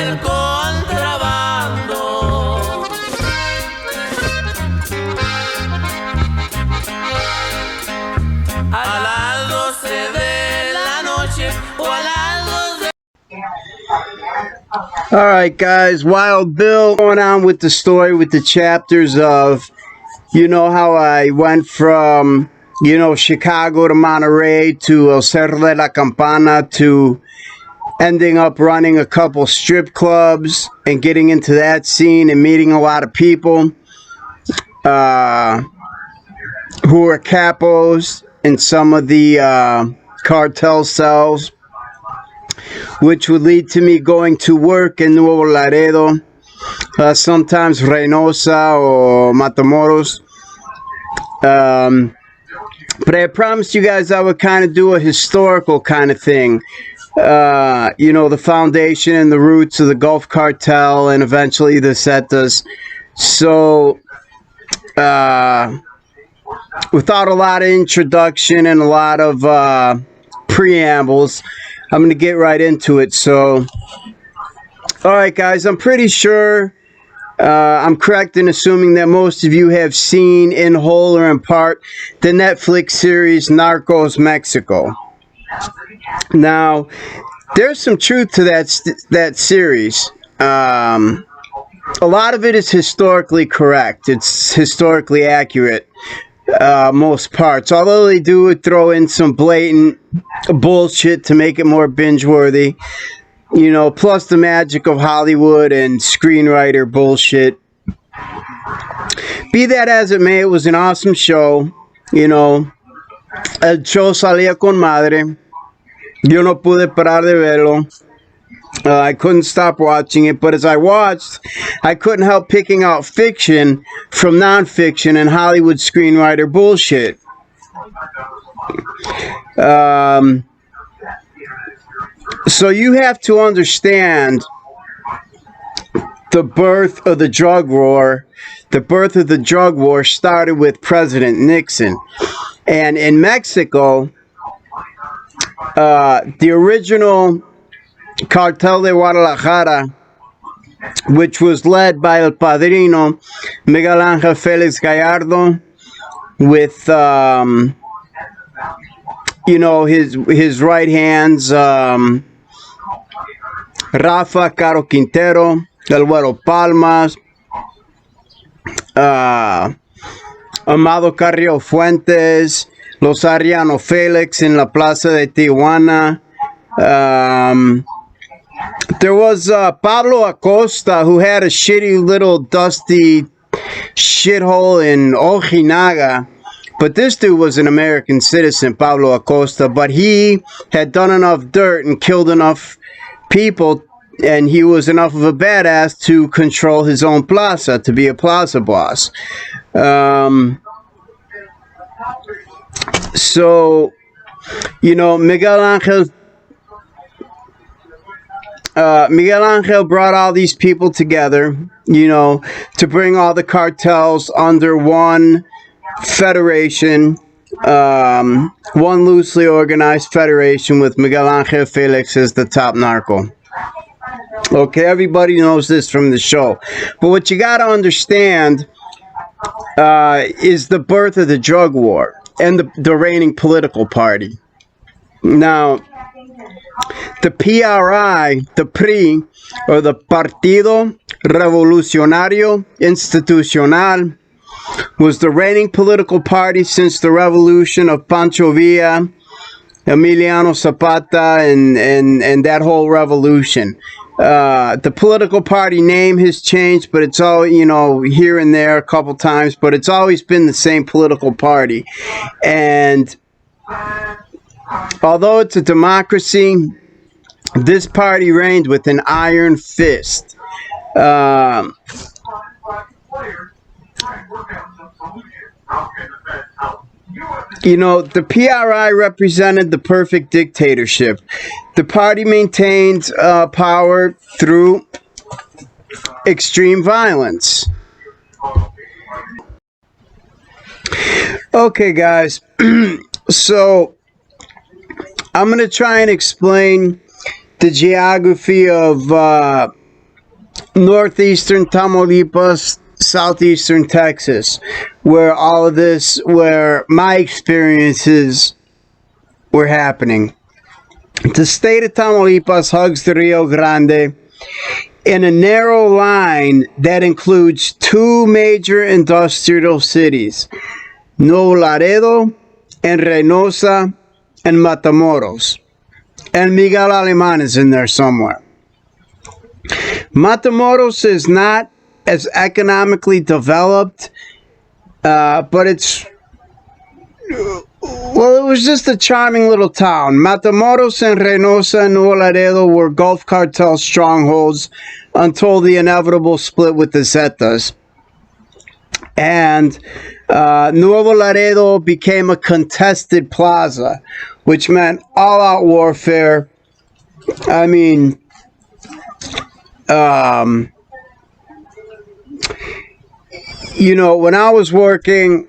el contrabando. A las 12 de la noche o a las 2 de... Alright guys, Wild Bill going on with the story with the chapters of, you know, how I went from, you know, Chicago to Monterey to El Cerro de la Campana to ending up running a couple strip clubs and getting into that scene and meeting a lot of people who were capos in some of the cartel cells, which would lead to me going to work in Nuevo Laredo, sometimes Reynosa or Matamoros. But I promised you guys I would kind of do a historical kind of thing. You know, the foundation and the roots of the Gulf Cartel and eventually the Zetas. So, without a lot of introduction and a lot of preambles, I'm going to get right into it. So, alright guys, I'm pretty sure I'm correct in assuming that most of you have seen in whole or in part the Netflix series Narcos Mexico. Now, there's some truth to that series. A lot of it is historically correct. It's historically accurate, most parts. Although they do throw in some blatant bullshit to make it more binge-worthy. You know, plus the magic of Hollywood and screenwriter bullshit. Be that as it may, it was an awesome show. You know, el show salía con madre. Yo no pude parar de verlo. I couldn't stop watching it, but as I watched, I couldn't help picking out fiction from non-fiction and Hollywood screenwriter bullshit. So you have to understand the birth of the drug war. The birth of the drug war started with President Nixon. And in Mexico, the original Cartel de Guadalajara, which was led by El Padrino, Miguel Angel Felix Gallardo, with, you know, his right hands, Rafa Caro Quintero, El Güero Palmas, Amado Carrillo Fuentes, Los Ariano Felix in La Plaza de Tijuana. There was Pablo Acosta, who had a shitty little dusty shithole in Ojinaga. But this dude was an American citizen, Pablo Acosta. But he had done enough dirt and killed enough people, and he was enough of a badass to control his own plaza, to be a plaza boss. So, you know, Miguel Angel brought all these people together, you know, to bring all the cartels under one federation, one loosely organized federation with Miguel Angel Felix as the top narco. Okay, everybody knows this from the show. But what you got to understand is the birth of the drug war and the reigning political party. Now, the P.R.I., the P.R.I., or the Partido Revolucionario Institucional, was the reigning political party since the revolution of Pancho Villa, Emiliano Zapata, and that whole revolution. The political party name has changed, but it's all, you know, here and there a couple times, but it's always been the same political party. And although it's a democracy, this party reigned with an iron fist. You know, the P.R.I. represented the perfect dictatorship. The party maintained power through extreme violence. Okay, guys. So, I'm going to try and explain the geography of northeastern Tamaulipas, southeastern Texas, where all of this, where my experiences were happening. The state of Tamaulipas hugs the Rio Grande in a narrow line that includes two major industrial cities, Nuevo Laredo and Reynosa and Matamoros. And Miguel Alemán is in there somewhere. Matamoros is not as economically developed, but it's, well, it was just a charming little town. Matamoros and Reynosa and Nuevo Laredo were Gulf Cartel strongholds until the inevitable split with the Zetas. And Nuevo Laredo became a contested plaza, which meant all-out warfare. I mean, you know, when I was working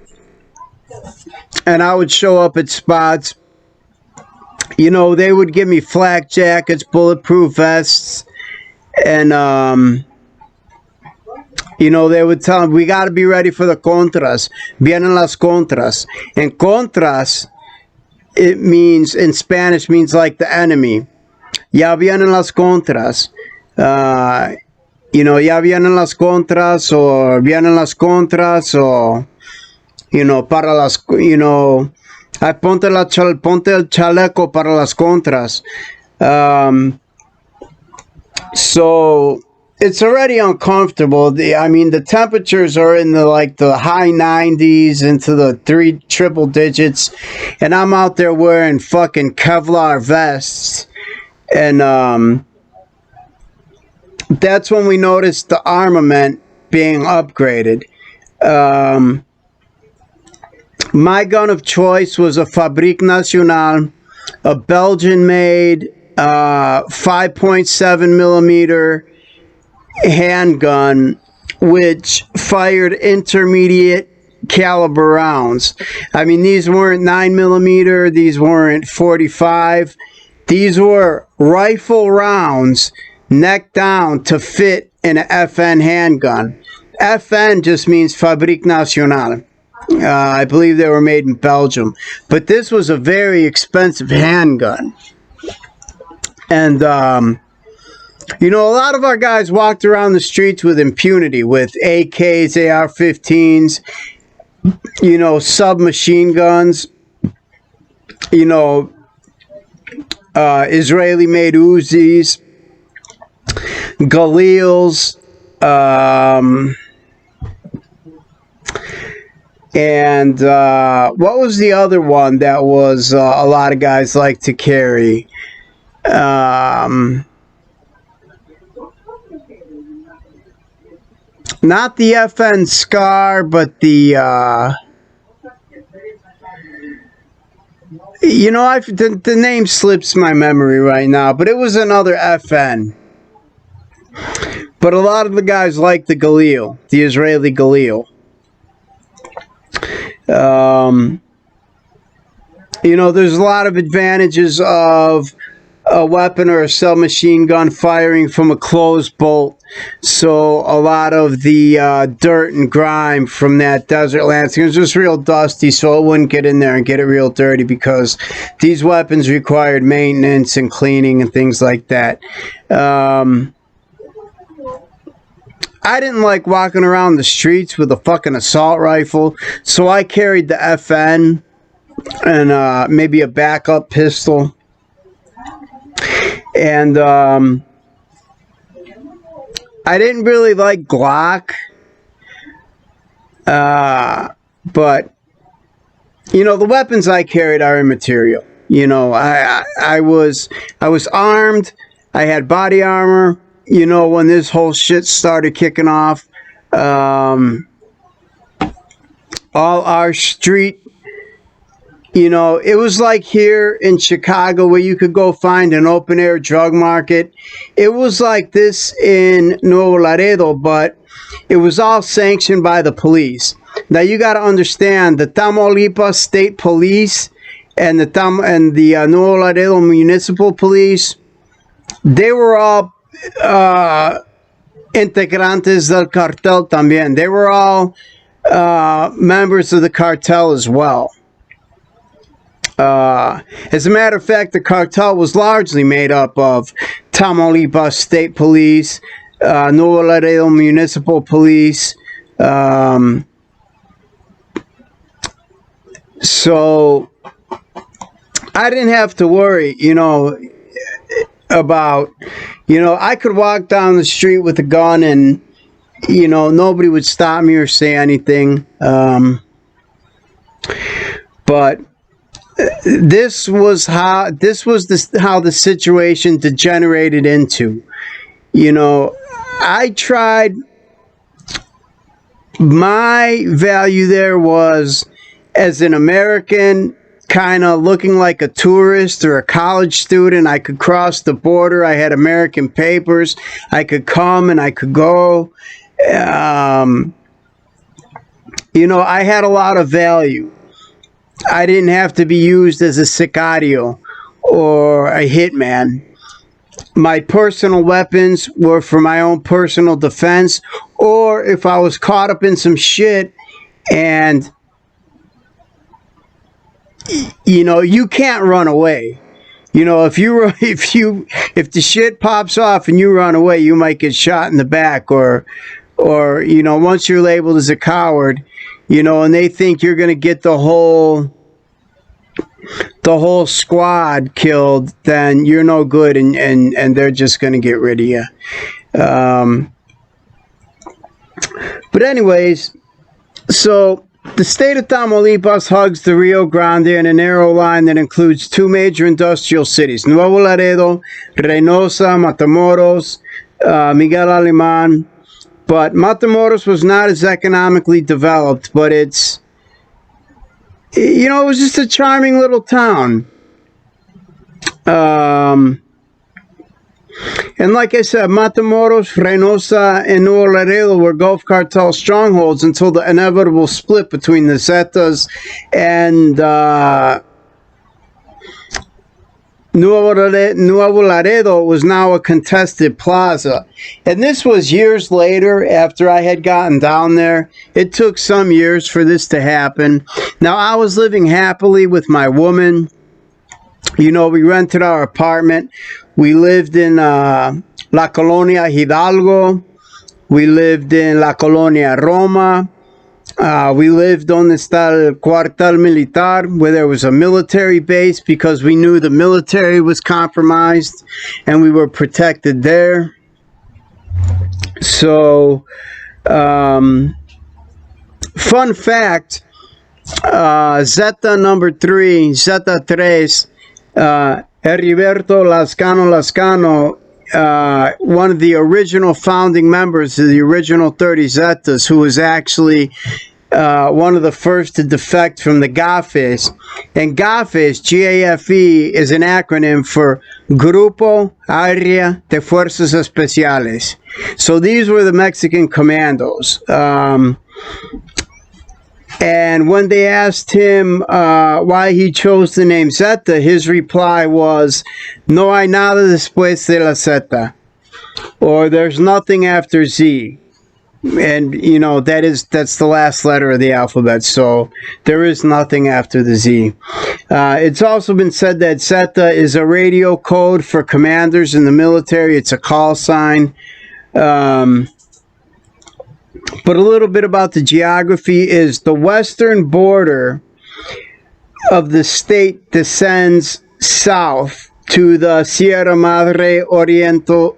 and I would show up at spots, you know, they would give me flak jackets, bulletproof vests, and, you know, they would tell me, we got to be ready for the contras. Vienen las contras. And contras, it means, in Spanish, means like the enemy. Ya vienen las contras. You know, ya vienen las contras, or vienen las contras, or, you know, para las, you know, ponte el chaleco para las contras. So it's already uncomfortable. I mean, the temperatures are in the high 90s into the triple digits, and I'm out there wearing fucking Kevlar vests, and that's when we noticed the armament being upgraded. My gun of choice was a Fabrique Nationale, a Belgian-made 5.7 millimeter handgun, which fired intermediate caliber rounds. I mean, these weren't 9 millimeter, these weren't 45. These were rifle rounds, neck down, to fit in an FN handgun. FN just means Fabrique Nationale. I believe they were made in Belgium. But this was a very expensive handgun. And, you know, a lot of our guys walked around the streets with impunity, with AKs, AR-15s, you know, submachine guns, you know, Israeli-made Uzis, Galils, and what was the other one that was a lot of guys like to carry? Not the FN Scar, but the you know, the name slips my memory right now, but it was another FN. But a lot of the guys like the Galil, the Israeli Galil. You know, there's a lot of advantages of a weapon or a submachine gun firing from a closed bolt. So a lot of the dirt and grime from that desert landscape was just real dusty, so it wouldn't get in there and get it real dirty, because these weapons required maintenance and cleaning and things like that. I didn't like walking around the streets with a fucking assault rifle, so I carried the FN and maybe a backup pistol. And I didn't really like Glock, but, you know, the weapons I carried are immaterial. You know, I was armed, I had body armor. You know, when this whole shit started kicking off, all our street, you know, it was like here in Chicago where you could go find an open air drug market. It was like this in Nuevo Laredo, but it was all sanctioned by the police. Now you got to understand, the Tamaulipas State Police and the Nuevo Laredo Municipal Police, they were all integrantes del cartel también. They were all members of the cartel as well. As a matter of fact, the cartel was largely made up of Tamaulipas State Police, Nuevo Laredo Municipal Police. So I didn't have to worry, about, I could walk down the street with a gun and, nobody would stop me or say anything. But this was how the situation degenerated into. I tried. My value there was as an American, kind of looking like a tourist or a college student. I could cross the border. I had American papers. I could come and I could go. I had a lot of value. I didn't have to be used as a sicario or a hitman. My personal weapons were for my own personal defense, or if I was caught up in some shit and you can't run away. If the shit pops off and you run away, you might get shot in the back, or once you're labeled as a coward, and they think you're going to get the whole squad killed, then you're no good, and they're just going to get rid of you. But anyways, so the state of Tamaulipas hugs the Rio Grande in a narrow line that includes two major industrial cities, Nuevo Laredo, Reynosa, Matamoros, Miguel Alemán. But Matamoros was not as economically developed, but it was just a charming little town. And like I said, Matamoros, Reynosa, and Nuevo Laredo were Gulf Cartel strongholds until the inevitable split between the Zetas and Nuevo Laredo was now a contested plaza. And this was years later after I had gotten down there. It took some years for this to happen. Now, I was living happily with my woman. We rented our apartment. We lived in La Colonia Hidalgo. We lived in La Colonia Roma. We lived donde está el Cuartel Militar, where there was a military base, because we knew the military was compromised and we were protected there. So, fun fact, Zeta number 3, Zeta 3, Heriberto Lascano, one of the original founding members of the original 30 Zetas, who was actually one of the first to defect from the GAFES. And GAFES, G-A-F-E, is an acronym for Grupo Área de Fuerzas Especiales. So these were the Mexican commandos. And when they asked him why he chose the name Zeta, his reply was, "No hay nada después de la Zeta," or "there's nothing after Z." And that's the last letter of the alphabet, so there is nothing after the Z. It's also been said that Zeta is a radio code for commanders in the military. It's a call sign. But a little bit about the geography is the western border of the state descends south to the Sierra Madre Oriental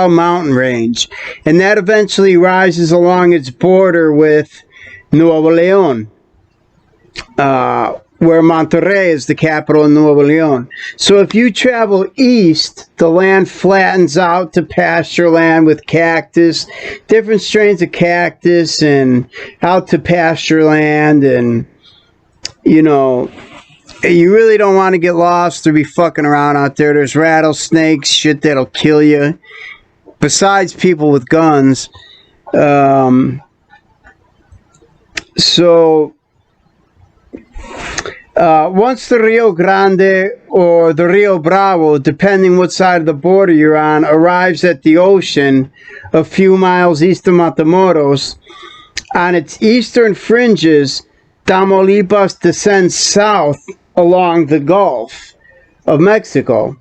mountain range, and that eventually rises along its border with Nuevo León, where Monterrey is the capital of Nuevo León. So if you travel east, the land flattens out to pasture land with cactus, different strains of cactus, and out to pasture land. And you really don't want to get lost or be fucking around out there. There's rattlesnakes, shit that'll kill you, besides people with guns. So Once the Rio Grande or the Rio Bravo, depending what side of the border you're on, arrives at the ocean a few miles east of Matamoros, on its eastern fringes, Tamaulipas descends south along the Gulf of Mexico.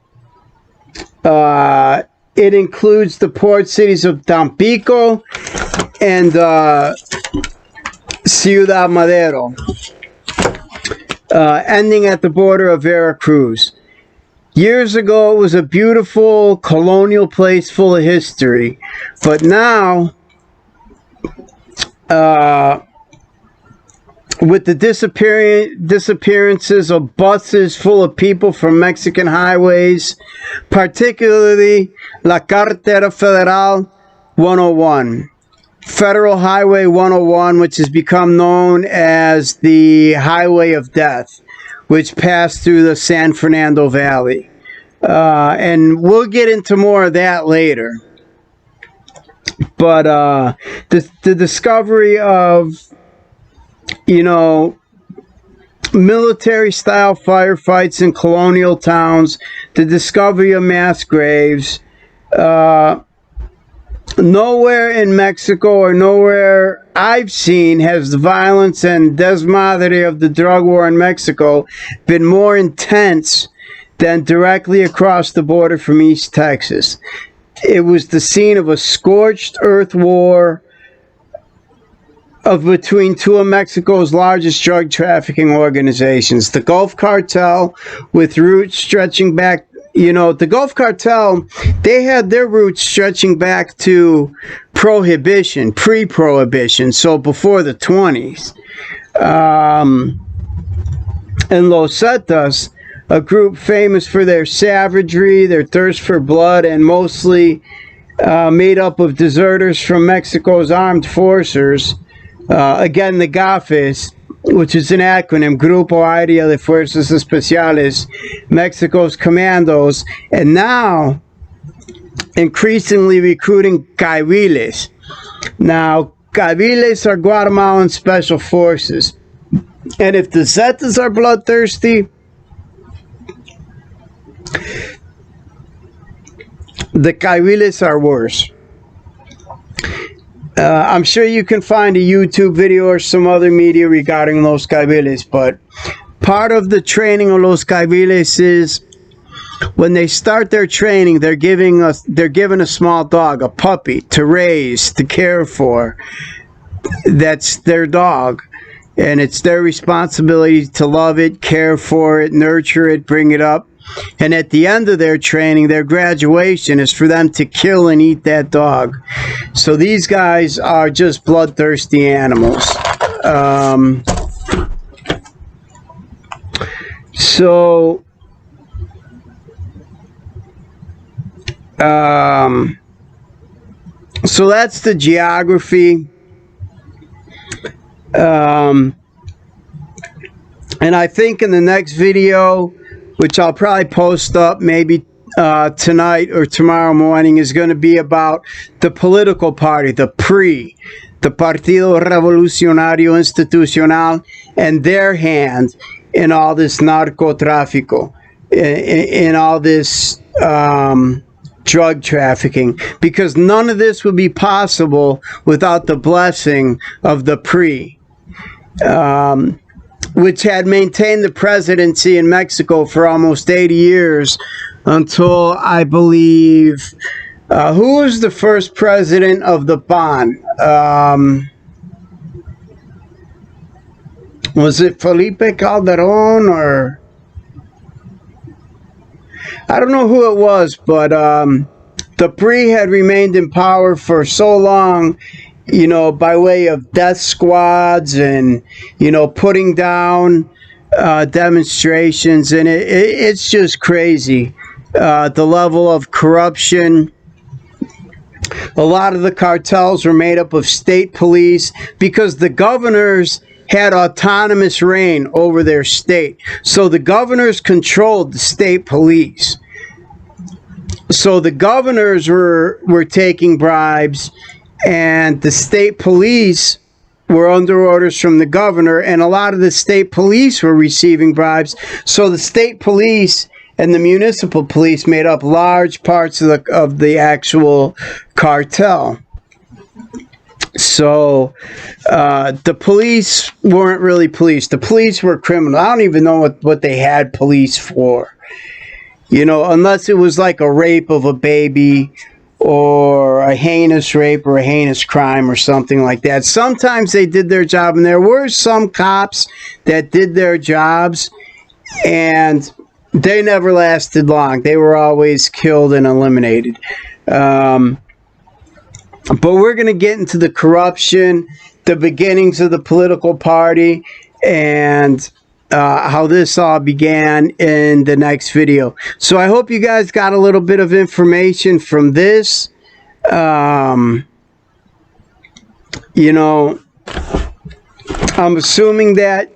It includes the port cities of Tampico and Ciudad Madero, ending at the border of Veracruz. Years ago, it was a beautiful colonial place full of history, but now, with the disappearances of buses full of people from Mexican highways, particularly La Carretera Federal 101, Federal Highway 101, which has become known as the Highway of Death, which passed through the San Fernando Valley. And we'll get into more of that later. But the discovery of, military-style firefights in colonial towns, the discovery of mass graves, nowhere in Mexico or nowhere I've seen has the violence and desmadre of the drug war in Mexico been more intense than directly across the border from East Texas. It was the scene of a scorched earth war of between two of Mexico's largest drug trafficking organizations, the Gulf Cartel, with roots stretching back. The Gulf Cartel, they had their roots stretching back to prohibition, pre-prohibition, so before the 20s. And Los Zetas, a group famous for their savagery, their thirst for blood, and mostly made up of deserters from Mexico's armed forces. Again, the GAFES, which is an acronym, Grupo Aéreo de Fuerzas Especiales, Mexico's commandos, and now increasingly recruiting Caiviles. Now, Caiviles are Guatemalan special forces. And if the Zetas are bloodthirsty, the Caiviles are worse. I'm sure you can find a YouTube video or some other media regarding Los Caiviles, but part of the training of Los Caiviles is when they start their training, they're given a small dog, a puppy, to raise, to care for. That's their dog, and it's their responsibility to love it, care for it, nurture it, bring it up. And at the end of their training, their graduation is for them to kill and eat that dog. So these guys are just bloodthirsty animals. So that's the geography. And I think in the next video, which I'll probably post up maybe tonight or tomorrow morning, is going to be about the political party, the P.R.I, the Partido Revolucionario Institucional, and their hand in all this narcotráfico, in all this drug trafficking, because none of this would be possible without the blessing of the P.R.I, which had maintained the presidency in Mexico for almost 80 years until, I believe, who was the first president of the PAN? Was it Felipe Calderon, or I don't know who it was, but the P.R.I had remained in power for so long, by way of death squads and, putting down demonstrations. And it's just crazy. The level of corruption. A lot of the cartels were made up of state police because the governors had autonomous reign over their state. So the governors controlled the state police. So the governors were taking bribes, and the state police were under orders from the governor, and a lot of the state police were receiving bribes. So the state police and the municipal police made up large parts of the actual cartel. So the police weren't really police. The police were criminal. I don't even know what they had police for. You know, unless it was like a rape of a baby or a heinous rape or a heinous crime or something like that. Sometimes they did their job, and there were some cops that did their jobs, and they never lasted long. They were always killed and eliminated. But we're going to get into the corruption, the beginnings of the political party, and how this all began in the next video. So I hope you guys got a little bit of information from this. You know, I'm assuming that,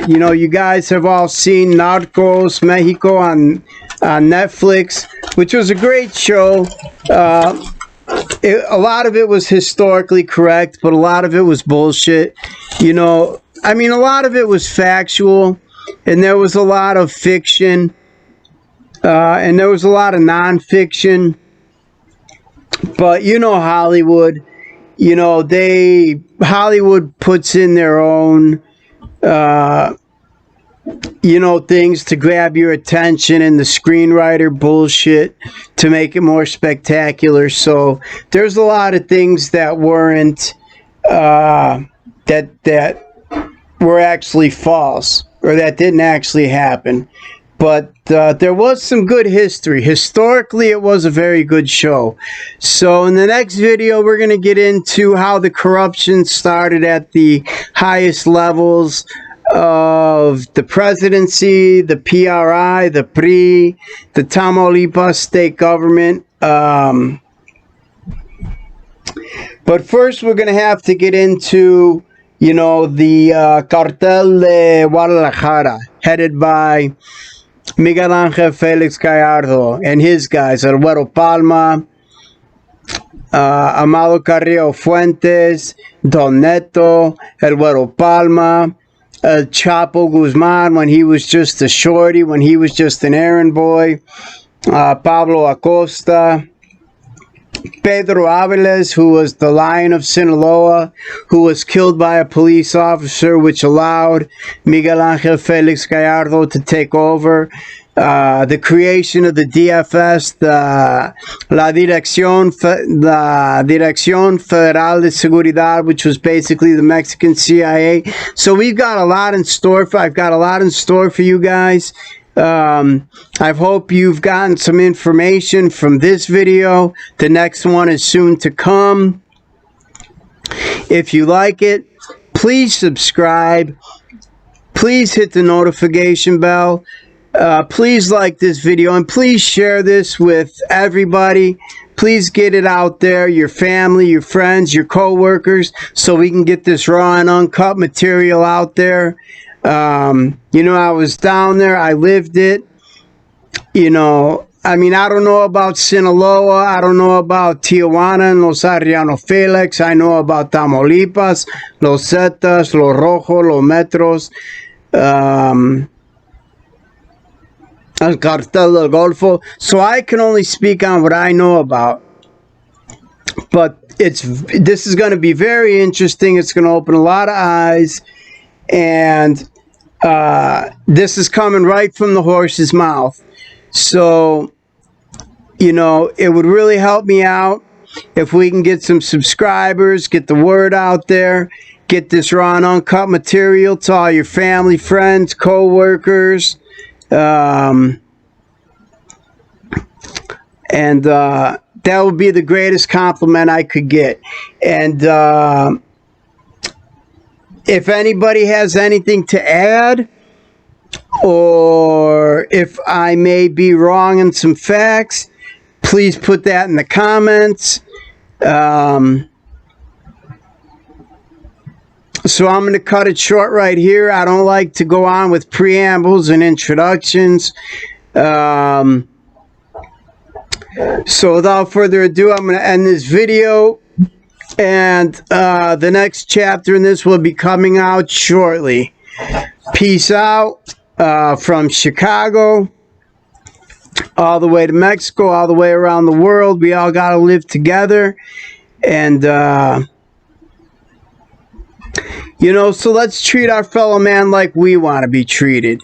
you know, you guys have all seen Narcos Mexico on Netflix, which was a great show. A lot of it was historically correct, but a lot of it was bullshit. You know, I mean, a lot of it was factual, and there was a lot of fiction, and there was a lot of nonfiction. But you know, Hollywood, you know, Hollywood puts in their own, you know, things to grab your attention, and the screenwriter bullshit to make it more spectacular. So there's a lot of things that weren't, that were actually false, or that didn't actually happen. But there was some good history. Historically, it was a very good show. So in the next video, we're going to get into how the corruption started at the highest levels of the presidency, the P.R.I., the P.R.I., the Tamaulipas state government. But first, we're going to have to get into, you know, the Cartel de Guadalajara, headed by Miguel Angel Felix Gallardo and his guys, El Güero Palma, Amado Carrillo Fuentes, Don Neto, El Güero Palma, El Chapo Guzman when he was just a shorty, when he was just an errand boy, Pablo Acosta, Pedro Aviles, who was the Lion of Sinaloa, who was killed by a police officer, which allowed Miguel Angel Felix Gallardo to take over. The creation of the DFS, La Dirección Federal de Seguridad, which was basically the Mexican CIA. So we've got a lot in store. I've got a lot in store for you guys. I hope you've gotten some information from this video. The next one is soon to come. If you like it, please subscribe. Please hit the notification bell. Please like this video, and please share this with everybody. Please get it out there, your family, your friends, your co-workers, so we can get this raw and uncut material out there. You know, I was down there, I lived it. You know, I mean, I don't know about Sinaloa, I don't know about Tijuana and Los Arriano Felix, I know about Tamaulipas, Los Zetas, Los Rojos, Los Metros, El Cartel del Golfo. So I can only speak on what I know about. But this is going to be very interesting. It's going to open a lot of eyes. And this is coming right from the horse's mouth. So, you know, it would really help me out if we can get some subscribers, get the word out there, get this raw and uncut material to all your family, friends, co-workers. And that would be the greatest compliment I could get. And if anybody has anything to add, or if I may be wrong in some facts, please put that in the comments. So I'm going to cut it short right here. I don't like to go on with preambles and introductions. So without further ado, I'm going to end this video. And the next chapter in this will be coming out shortly. Peace out from Chicago, all the way to Mexico, all the way around the world. We all got to live together. And, you know, so let's treat our fellow man like we want to be treated.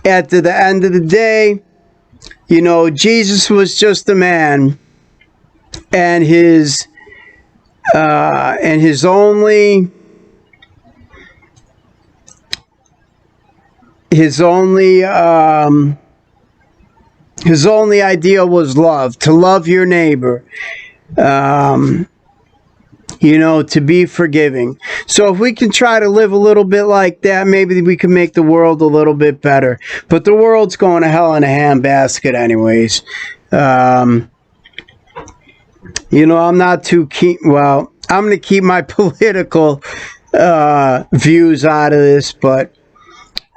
At the end of the day, you know, Jesus was just a man, and his only ideal was love, to love your neighbor. You know, to be forgiving. So if we can try to live a little bit like that, maybe we can make the world a little bit better. But the world's going to hell in a handbasket anyways. You know, I'm not too keen. Well, I'm going to keep my political views out of this, but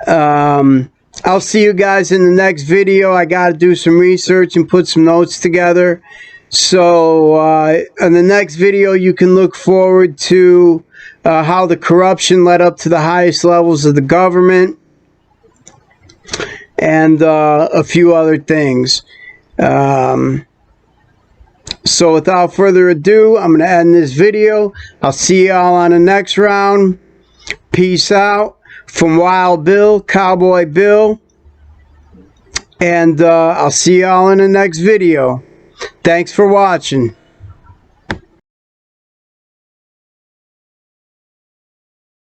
I'll see you guys in the next video. I got to do some research and put some notes together. So in the next video, you can look forward to how the corruption led up to the highest levels of the government, and a few other things. So without further ado, I'm going to end this video. I'll see y'all on the next round. Peace out from Wild Bill, Cowboy Bill, and I'll see y'all in the next video. Thanks for watching.